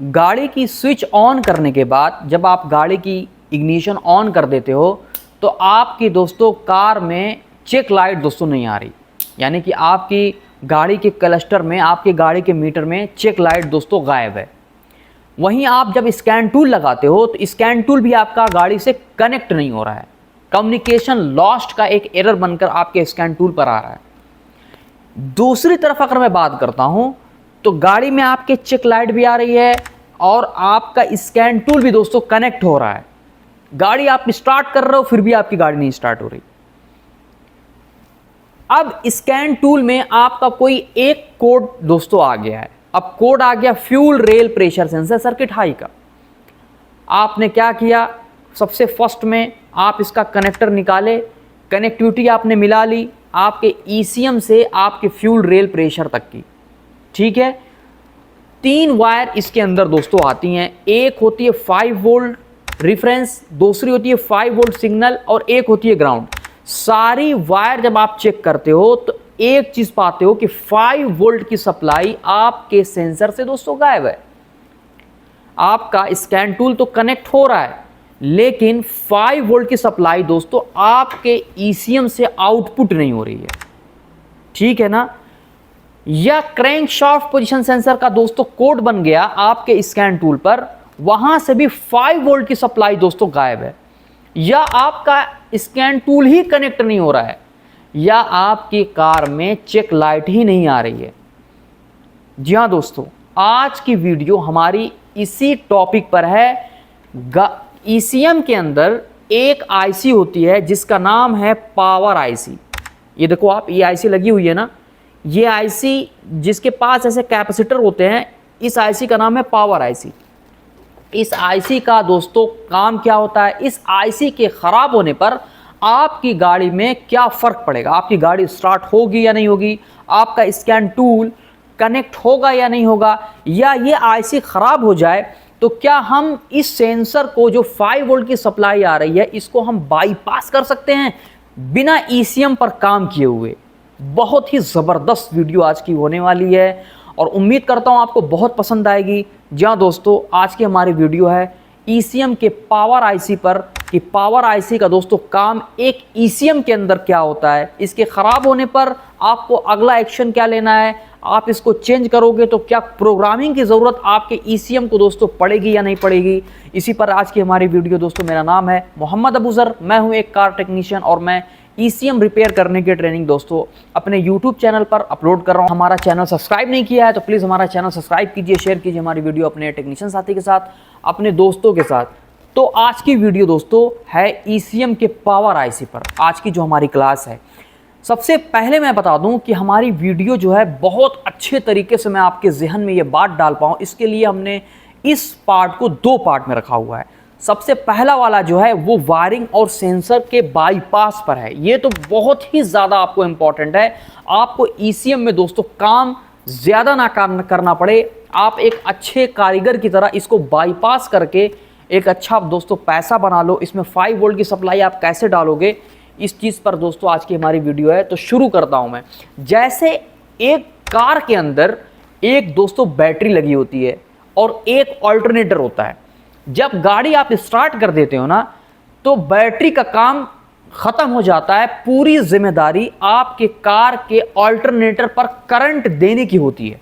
गाड़ी की switch on करने के बाद जब आप गाड़ी की इग्निशन ऑन कर देते हो तो आपकी दोस्तों कार में चेक लाइट दोस्तों नहीं आ रही, यानी कि आपकी गाड़ी के क्लस्टर में, आपकी गाड़ी के मीटर में चेक लाइट दोस्तों गायब है। वहीं आप जब स्कैन टूल लगाते हो तो स्कैन टूल भी आपका गाड़ी से कनेक्ट नहीं हो रहा है, कम्युनिकेशन लॉस्ट का एक एरर बनकर आपके स्कैन टूल पर आ रहा है। दूसरी तरफ अगर मैं बात करता हूं तो गाड़ी में आपके चेक लाइट भी आ रही है और आपका स्कैन टूल भी दोस्तों कनेक्ट हो रहा है। गाड़ी आप स्टार्ट कर रहे हो फिर भी आपकी गाड़ी नहीं स्टार्ट हो रही। अब स्कैन टूल में आपका कोई एक कोड दोस्तों आ गया है। अब कोड आ गया fuel rail pressure sensor circuit high का। आपने क्या किया, सबसे फर्स्ट में आप इसका कनेक्टर निकाले, कनेक्टिविटी आपने मिला ली आपके ईसीएम से आपके फ्यूल रेल प्रेशर तक की, ठीक है। 3 वायर इसके अंदर दोस्तों आती हैं, एक होती है 5 वोल्ट रिफरेंस, दूसरी होती है 5 वोल्ट सिग्नल और एक होती है ग्राउंड। सारी वायर जब आप चेक करते हो तो एक चीज पाते हो कि 5 वोल्ट की सप्लाई आपके सेंसर से दोस्तों गायब है। आपका स्कैन टूल तो कनेक्ट हो रहा है लेकिन 5 वोल्ट की सप्लाई दोस्तों आपके ईसीएम से आउटपुट नहीं हो रही है, ठीक है ना। या क्रैंकशाफ्ट पोजीशन सेंसर का दोस्तों कोड बन गया आपके स्कैन टूल पर, वहां से भी 5 वोल्ट की सप्लाई दोस्तों गायब है। या आपका स्कैन टूल ही कनेक्ट नहीं हो रहा है या आपकी कार में चेक लाइट ही नहीं आ रही है। जी हाँ दोस्तों, आज की वीडियो हमारी इसी टॉपिक पर है। ईसीएम के अंदर एक आईसी होती है जिसका नाम है पावर आईसी। ये देखो आप, ये आईसी लगी हुई है ना, ये आईसी जिसके पास ऐसे कैपेसिटर होते हैं, इस आईसी का नाम है पावर आईसी। इस आईसी का दोस्तों काम क्या होता है, इस आईसी के खराब होने पर आपकी गाड़ी में क्या फर्क पड़ेगा, आपकी गाड़ी स्टार्ट होगी या नहीं होगी, आपका स्कैन टूल कनेक्ट होगा या नहीं होगा, या ये आईसी खराब हो जाए तो क्या हम इस सेंसर को जो 5 वोल्ट की सप्लाई आ रही है इसको हम बाईपास कर सकते हैं बिना ईसीएम पर काम किए हुए। बहुत ही ज़बरदस्त वीडियो आज की होने वाली है और उम्मीद करता हूं आपको बहुत पसंद आएगी। जी हाँ दोस्तों, आज की हमारी वीडियो है ईसीएम के पावर आईसी पर कि पावर आईसी का दोस्तों काम एक ईसीएम के अंदर क्या होता है, इसके ख़राब होने पर आपको अगला एक्शन क्या लेना है, आप इसको चेंज करोगे तो क्या प्रोग्रामिंग की ज़रूरत आपके ईसीएम को दोस्तों पड़ेगी या नहीं पड़ेगी। इसी पर आज की हमारी वीडियो दोस्तों। मेरा नाम है मोहम्मद अबूज़र, मैं हूं एक कार टेक्नीशियन और मैं ईसीएम रिपेयर करने की ट्रेनिंग दोस्तों अपने यूट्यूब चैनल पर अपलोड कर रहा हूं। हमारा चैनल सब्सक्राइब नहीं किया है तो प्लीज़ हमारा चैनल सब्सक्राइब कीजिए, शेयर कीजिए हमारी वीडियो अपने टेक्नीशियन साथी के साथ, अपने दोस्तों के साथ। तो आज की वीडियो दोस्तों है ईसीएम के पावर आईसी पर, आज की जो हमारी क्लास है। सबसे पहले मैं बता दूं कि हमारी वीडियो जो है बहुत अच्छे तरीके से मैं आपके जहन में ये बात डाल पाऊँ, इसके लिए हमने इस पार्ट को 2 पार्ट में रखा हुआ है। सबसे पहला वाला जो है वो वायरिंग और सेंसर के बाईपास पर है। ये तो बहुत ही ज़्यादा आपको इम्पॉर्टेंट है, आपको ईसीएम में दोस्तों काम ज़्यादा ना करना पड़े, आप एक अच्छे कारीगर की तरह इसको बाईपास करके एक अच्छा दोस्तों पैसा बना लो। इसमें 5 वोल्ट की सप्लाई आप कैसे डालोगे, इस चीज़ पर दोस्तों आज की हमारी वीडियो है। तो शुरू करता हूं मैं। जैसे एक कार के अंदर एक दोस्तों बैटरी लगी होती है और एक ऑल्टरनेटर होता है। जब गाड़ी आप स्टार्ट कर देते हो ना तो बैटरी का काम खत्म हो जाता है, पूरी जिम्मेदारी आपके कार के ऑल्टरनेटर पर करंट देने की होती है।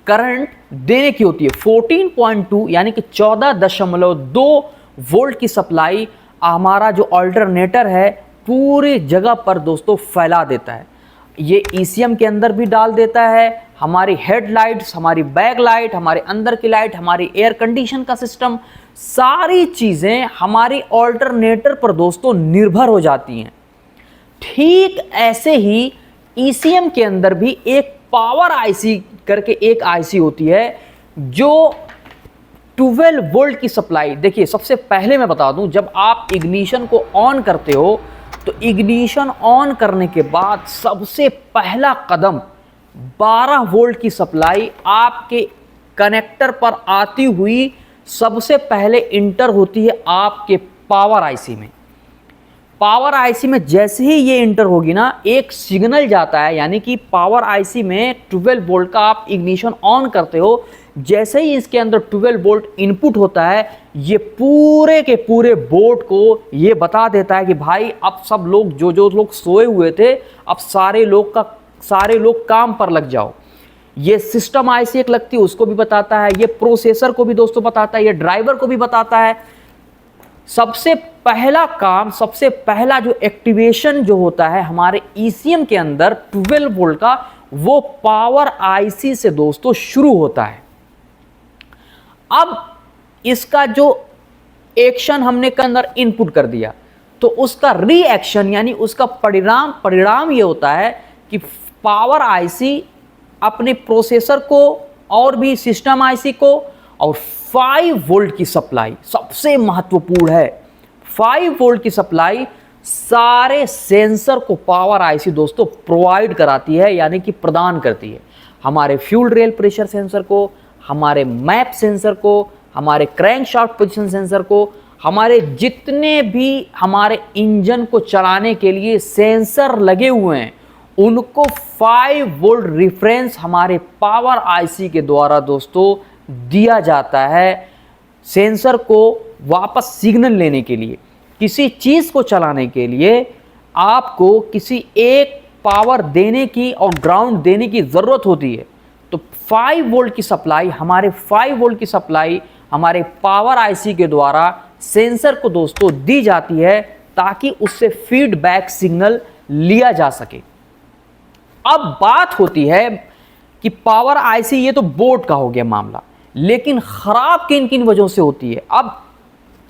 करंट देने की होती है 14.2 यानी कि 14.2 वोल्ट की सप्लाई हमारा जो ऑल्टरनेटर है पूरी जगह पर दोस्तों फैला देता है। ये ईसीएम के अंदर भी डाल देता है, हमारी हेडलाइट्स, हमारी बैक लाइट, हमारे अंदर की लाइट, हमारी एयर कंडीशन का सिस्टम, सारी चीज़ें हमारी ऑल्टरनेटर पर दोस्तों निर्भर हो जाती हैं। ठीक ऐसे ही ईसीएम के अंदर भी एक पावर आईसी करके एक आईसी होती है जो 12 वोल्ट की सप्लाई। देखिए सबसे पहले मैं बता दूं, जब आप इग्निशन को ऑन करते हो तो इग्निशन ऑन करने के बाद सबसे पहला कदम 12 वोल्ट की सप्लाई आपके कनेक्टर पर आती हुई सबसे पहले इंटर होती है आपके पावर आईसी में। पावर आईसी में जैसे ही ये इंटर होगी ना, एक सिग्नल जाता है, यानी कि पावर आईसी में 12 वोल्ट का आप इग्निशन ऑन करते हो, जैसे ही इसके अंदर 12 वोल्ट इनपुट होता है, ये पूरे के पूरे बोर्ड को ये बता देता है कि भाई अब सब लोग जो लोग सोए हुए थे, अब सारे लोग काम पर लग जाओ। ये सिस्टम आईसी एक लगती है, उसको भी बताता है, ये प्रोसेसर को भी दोस्तों बताता है, ये ड्राइवर को भी बताता है। सबसे पहला काम, सबसे पहला जो एक्टिवेशन जो होता है हमारे ईसीएम के अंदर 12 वोल्ट का, वो पावर आईसी से दोस्तों शुरू होता है। अब इसका जो एक्शन हमने के अंदर इनपुट कर दिया, तो उसका रिएक्शन यानी उसका परिणाम ये होता है कि पावर आईसी अपने प्रोसेसर को और भी सिस्टम आईसी को और 5 वोल्ट की सप्लाई सबसे महत्वपूर्ण है। 5 वोल्ट की सप्लाई सारे सेंसर को पावर आईसी दोस्तों प्रोवाइड कराती है, यानी कि प्रदान करती है। हमारे फ्यूल रेल प्रेशर सेंसर को, हमारे मैप सेंसर को, हमारे क्रैंकशाफ्ट पोजीशन सेंसर को, हमारे जितने भी हमारे इंजन को चलाने के लिए सेंसर लगे हुए हैं, उनको 5 वोल्ट रिफरेंस हमारे पावर आईसी के द्वारा दोस्तों दिया जाता है सेंसर को वापस सिग्नल लेने के लिए। किसी चीज़ को चलाने के लिए आपको किसी एक पावर देने की और ग्राउंड देने की ज़रूरत होती है, तो 5 वोल्ट की सप्लाई, हमारे 5 वोल्ट की सप्लाई हमारे पावर आईसी के द्वारा सेंसर को दोस्तों दी जाती है, ताकि उससे फीडबैक सिग्नल लिया जा सके। अब बात होती है कि पावर आईसी, ये तो बोर्ड का हो गया मामला, लेकिन खराब किन किन वजहों से होती है। अब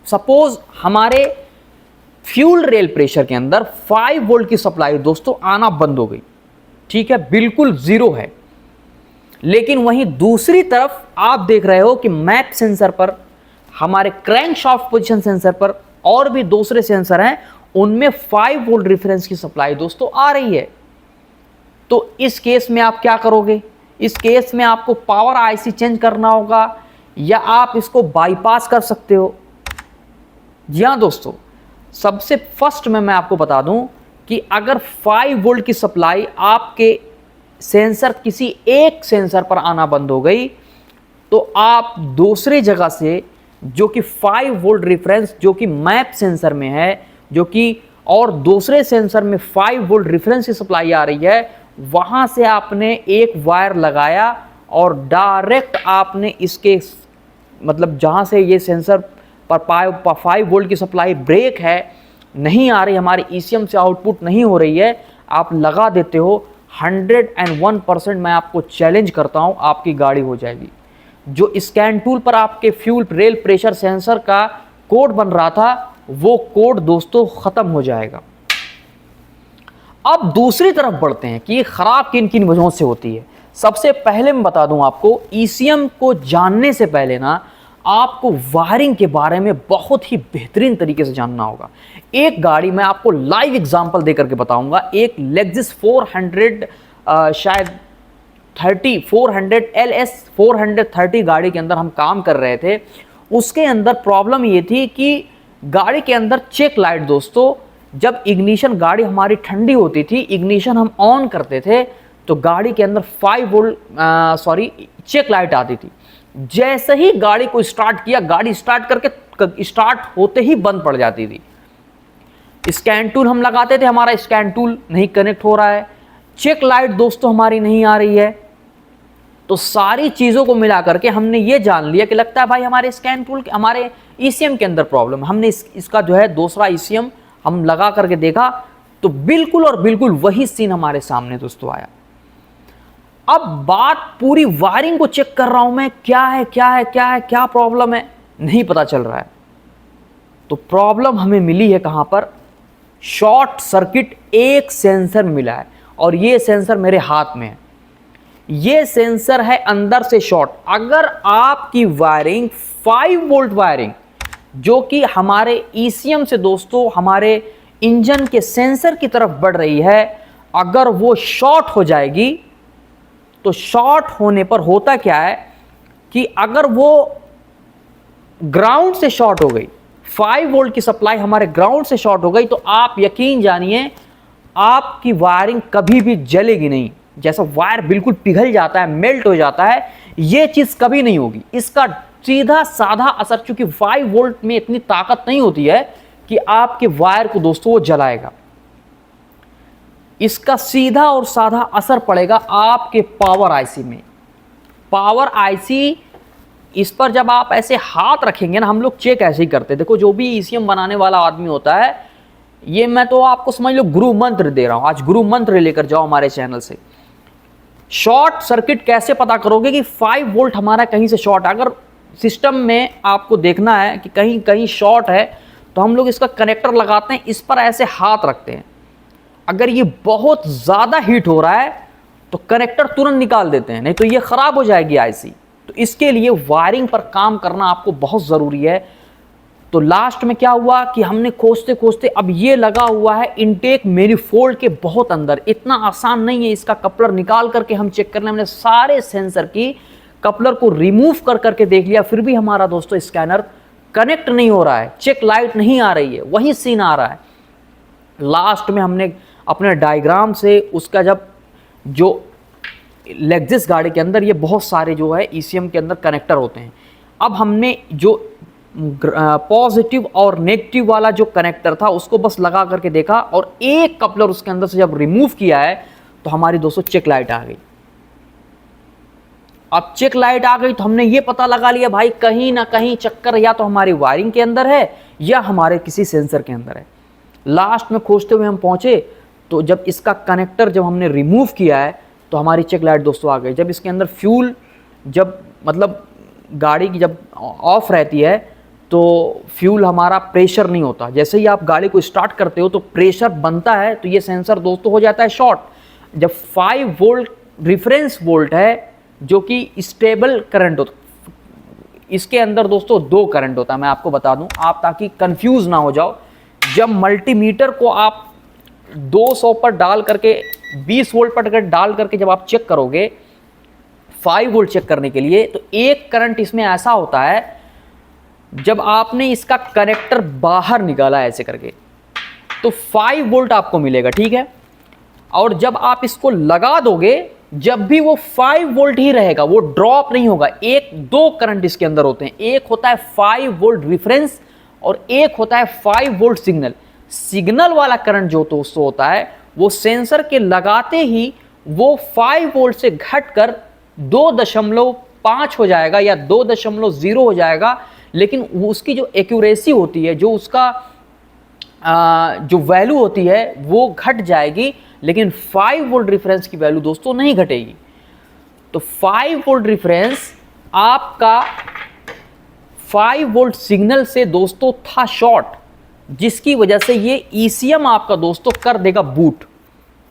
सपोज हमारे फ्यूल रेल प्रेशर के अंदर 5 वोल्ट की सप्लाई दोस्तों आना बंद हो गई, ठीक है, बिल्कुल जीरो है। लेकिन वहीं दूसरी तरफ आप देख रहे हो कि मैप सेंसर पर, हमारे क्रैंकशाफ्ट पोजीशन सेंसर पर और भी दूसरे सेंसर हैं, उनमें 5 वोल्ट रेफरेंस की सप्लाई दोस्तों आ रही है। तो इस केस में आप क्या करोगे? इस केस में आपको पावर आईसी चेंज करना होगा, या आप इसको बाईपास कर सकते हो। जी हाँ दोस्तों, सबसे फर्स्ट में मैं आपको बता दूं कि अगर 5 वोल्ट की सप्लाई आपके सेंसर, किसी एक सेंसर पर आना बंद हो गई, तो आप दूसरी जगह से जो कि 5 वोल्ट रेफरेंस जो कि मैप सेंसर में है, जो कि और दूसरे सेंसर में 5 वोल्ट रेफरेंस की सप्लाई आ रही है, वहां से आपने एक वायर लगाया और डायरेक्ट आपने इसके, मतलब जहां से ये सेंसर पर 5 वोल्ट की सप्लाई ब्रेक है, नहीं आ रही, हमारे ईसीएम से आउटपुट नहीं हो रही है, आप लगा देते हो, 101% मैं आपको चैलेंज करता हूं, आपकी गाड़ी हो जाएगी। जो स्कैन टूल पर आपके फ्यूल रेल प्रेशर सेंसर का कोड बन रहा था, वो कोड दोस्तों खत्म हो जाएगा। अब दूसरी तरफ बढ़ते हैं कि ये खराब किन किन वजहों से होती है। सबसे पहले मैं बता दूं आपको, ईसीएम को जानने से पहले ना आपको वायरिंग के बारे में बहुत ही बेहतरीन तरीके से जानना होगा। एक गाड़ी मैं आपको लाइव एग्जांपल देकर के बताऊंगा, एक लेक्सिस 400 शायद 400 LS 430 गाड़ी के अंदर हम काम कर रहे थे। उसके अंदर प्रॉब्लम ये थी कि गाड़ी के अंदर चेक लाइट दोस्तों, जब इग्निशन, गाड़ी हमारी ठंडी होती थी, इग्निशन हम ऑन करते थे तो गाड़ी के अंदर 5 वोल्ट चेक लाइट आती थी। जैसे ही गाड़ी को स्टार्ट किया, गाड़ी स्टार्ट करके स्टार्ट होते ही बंद पड़ जाती थी। स्कैन टूल हम लगाते थे, हमारा स्कैन टूल नहीं कनेक्ट हो रहा है, चेक लाइट दोस्तों हमारी नहीं आ रही है। तो सारी चीज़ों को मिला करके हमने ये जान लिया कि लगता है भाई हमारे स्कैन टूल, हमारे ईसीएम के अंदर प्रॉब्लम। हमने इसका जो है दूसरा ईसीएम हम लगा करके देखा, तो बिल्कुल और बिल्कुल वही सीन हमारे सामने दोस्तों आया। अब बात पूरी वायरिंग को चेक कर रहा हूं मैं, क्या प्रॉब्लम है, नहीं पता चल रहा है। तो प्रॉब्लम हमें मिली है कहां पर? शॉर्ट सर्किट एक सेंसर मिला है, और ये सेंसर मेरे हाथ में है। ये सेंसर है अंदर से शॉर्ट। अगर आपकी वायरिंग 5 वोल्ट वायरिंग, जो कि हमारे ईसीएम से दोस्तों हमारे इंजन के सेंसर की तरफ बढ़ रही है, अगर वो शॉर्ट हो जाएगी, तो शॉर्ट होने पर होता क्या है कि अगर वो ग्राउंड से शॉर्ट हो गई, 5 वोल्ट की सप्लाई हमारे ग्राउंड से शॉर्ट हो गई, तो आप यकीन जानिए आपकी वायरिंग कभी भी जलेगी नहीं। जैसा वायर बिल्कुल पिघल जाता है, मेल्ट हो जाता है, ये चीज कभी नहीं होगी। इसका सीधा साधा असर, चूंकि 5 वोल्ट में इतनी ताकत नहीं होती है कि आपके वायर को दोस्तों वो जलाएगा। इसका सीधा और साधा असर पड़ेगा आपके पावर आईसी में। पावर आईसी, इस पर जब आप ऐसे हाथ रखेंगे ना, हम लोग चेक ऐसे ही करते हैं। देखो जो भी ईसीएम बनाने वाला आदमी होता है, ये मैं तो आपको समझ लो गुरु मंत्र दे रहा हूं। आज गुरु मंत्र लेकर जाओ हमारे चैनल से। शॉर्ट सर्किट कैसे पता करोगे कि 5 वोल्ट हमारा कहीं से शॉर्ट। अगर सिस्टम में आपको देखना है कि कहीं कहीं शॉर्ट है, तो हम लोग इसका कनेक्टर लगाते हैं, इस पर ऐसे हाथ रखते हैं। अगर ये बहुत ज़्यादा हीट हो रहा है तो कनेक्टर तुरंत निकाल देते हैं, नहीं तो ये ख़राब हो जाएगी आईसी। तो इसके लिए वायरिंग पर काम करना आपको बहुत ज़रूरी है। तो लास्ट में क्या हुआ कि हमने खोजते खोजते अब ये लगा हुआ है इनटेक मैनिफोल्ड के बहुत अंदर। इतना आसान नहीं है इसका कपलर निकाल करके हम चेक करना। हमने सारे सेंसर की कपलर को रिमूव कर करके देख लिया, फिर भी हमारा दोस्तों स्कैनर कनेक्ट नहीं हो रहा है, चेक लाइट नहीं आ रही है, वही सीन आ रहा है। लास्ट में हमने अपने डायग्राम से उसका, जब जो लेक्सिस गाड़ी के अंदर ये बहुत सारे जो है ईसीएम के अंदर कनेक्टर होते हैं, अब हमने जो पॉजिटिव और नेगेटिव वाला जो कनेक्टर था उसको बस लगा करके देखा, और एक कपलर उसके अंदर से जब रिमूव किया है तो हमारी दोस्तों चेक लाइट आ गई। अब चेक लाइट आ गई तो हमने ये पता लगा लिया भाई कहीं ना कहीं चक्कर या तो हमारी वायरिंग के अंदर है या हमारे किसी सेंसर के अंदर है। लास्ट में खोजते हुए हम पहुंचे, तो जब इसका कनेक्टर जब हमने रिमूव किया है तो हमारी चेक लाइट दोस्तों आ गई। जब इसके अंदर फ्यूल, जब मतलब गाड़ी की जब ऑफ रहती है तो फ्यूल हमारा प्रेशर नहीं होता। जैसे ही आप गाड़ी को स्टार्ट करते हो तो प्रेशर बनता है, तो ये सेंसर दोस्तों हो जाता है शॉर्ट। जब 5 वोल्ट रेफरेंस वोल्ट है जो कि स्टेबल करंट होता, इसके अंदर दोस्तों 2 करंट होता है, मैं आपको बता दूं आप ताकि कंफ्यूज ना हो जाओ। जब मल्टीमीटर को आप 200 पर डाल करके 20 वोल्ट पर डाल करके जब आप चेक करोगे 5 वोल्ट चेक करने के लिए, तो एक करंट इसमें ऐसा होता है जब आपने इसका कनेक्टर बाहर निकाला ऐसे करके तो 5 वोल्ट आपको मिलेगा, ठीक है। और जब आप इसको लगा दोगे, जब भी वो 5 वोल्ट ही रहेगा, वो ड्रॉप नहीं होगा। 2 करंट इसके अंदर होते हैं, एक होता है 5 वोल्ट रेफरेंस और एक होता है 5 वोल्ट सिग्नल। सिग्नल वाला करंट जो दोस्तों होता है वो सेंसर के लगाते ही वो 5 वोल्ट से घटकर 2.5 हो जाएगा या 2.0 हो जाएगा, लेकिन उसकी जो एक्यूरेसी होती है, जो उसका जो वैल्यू होती है वो घट जाएगी, लेकिन 5 वोल्ट रेफरेंस की वैल्यू दोस्तों नहीं घटेगी। तो 5 वोल्ट रेफरेंस आपका 5 वोल्ट सिग्नल से दोस्तों था शॉर्ट, जिसकी वजह से ये ईसीएम आपका दोस्तों कर देगा बूट।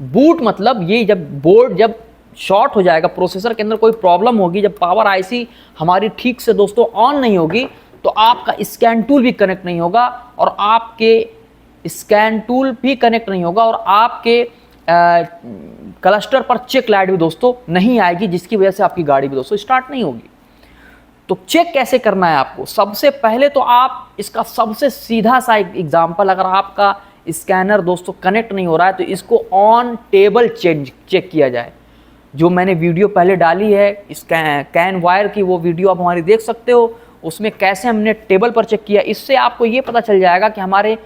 बूट मतलब ये जब बोर्ड जब शॉर्ट हो जाएगा, प्रोसेसर के अंदर कोई प्रॉब्लम होगी, जब पावर आईसी हमारी ठीक से दोस्तों ऑन नहीं होगी, तो आपका स्कैन टूल भी कनेक्ट नहीं होगा और आपके स्कैन टूल भी कनेक्ट नहीं होगा और आपके क्लस्टर पर चेक लाइट भी दोस्तों नहीं आएगी, जिसकी वजह से आपकी गाड़ी भी दोस्तों स्टार्ट नहीं होगी। तो चेक कैसे करना है आपको? सबसे पहले तो आप इसका सबसे सीधा सा एग्जांपल, अगर आपका स्कैनर दोस्तों कनेक्ट नहीं हो रहा है तो इसको ऑन टेबल चेक किया जाए। जो मैंने वीडियो पहले डाली है कैन वायर की, वो वीडियो आप हमारी देख सकते हो, उसमें कैसे हमने टेबल पर चेक किया। इससे आपको ये पता चल जाएगा कि हमारे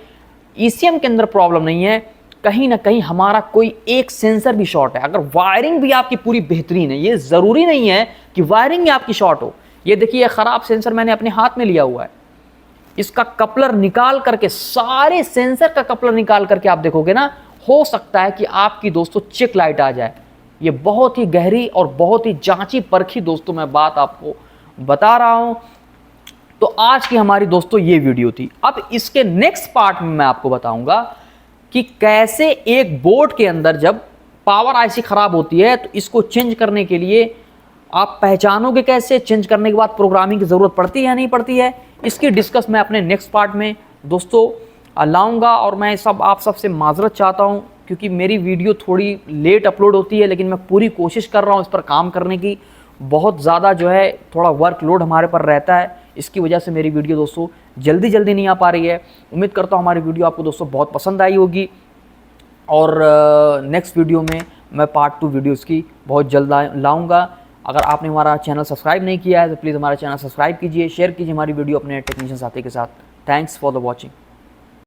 ईसीएम के अंदर प्रॉब्लम नहीं है, कहीं ना कहीं हमारा कोई एक सेंसर भी शॉर्ट है। अगर वायरिंग भी आपकी पूरी बेहतरीन है, ये ज़रूरी नहीं है कि वायरिंग भी आपकी शॉर्ट हो। ये देखिए, ये ख़राब सेंसर मैंने अपने हाथ में लिया हुआ है, इसका कपलर निकाल करके, सारे सेंसर का कपलर निकाल करके आप देखोगे ना, हो सकता है कि आपकी दोस्तों चेक लाइट आ जाए। ये बहुत ही गहरी और बहुत ही जांची परखी दोस्तों मैं बात आपको बता रहा हूं। तो आज की हमारी दोस्तों ये वीडियो थी। अब इसके नेक्स्ट पार्ट में मैं आपको बताऊंगा कि कैसे एक बोर्ड के अंदर जब पावर आईसी खराब होती है तो इसको चेंज करने के लिए आप पहचानोगे कैसे, चेंज करने के बाद प्रोग्रामिंग की ज़रूरत पड़ती है या नहीं पड़ती है, इसकी डिस्कस मैं अपने नेक्स्ट पार्ट में दोस्तों लाऊंगा। और मैं आप सबसे माजरत चाहता हूं क्योंकि मेरी वीडियो थोड़ी लेट अपलोड होती है, लेकिन मैं पूरी कोशिश कर रहा हूं इस पर काम करने की। बहुत ज़्यादा जो है थोड़ा वर्कलोड हमारे पर रहता है, इसकी वजह से मेरी वीडियो दोस्तों जल्दी नहीं आ पा रही है। उम्मीद करता हूँ हमारी वीडियो आपको दोस्तों बहुत पसंद आई होगी और नेक्स्ट वीडियो में मैं पार्ट 2 वीडियोज़ की बहुत जल्द लाऊँगा। अगर आपने हमारा चैनल सब्सक्राइब नहीं किया है तो प्लीज़ हमारा चैनल सब्सक्राइब कीजिए, शेयर कीजिए हमारी वीडियो अपने टेक्नीशियन साथी के साथ। Thanks for the watching.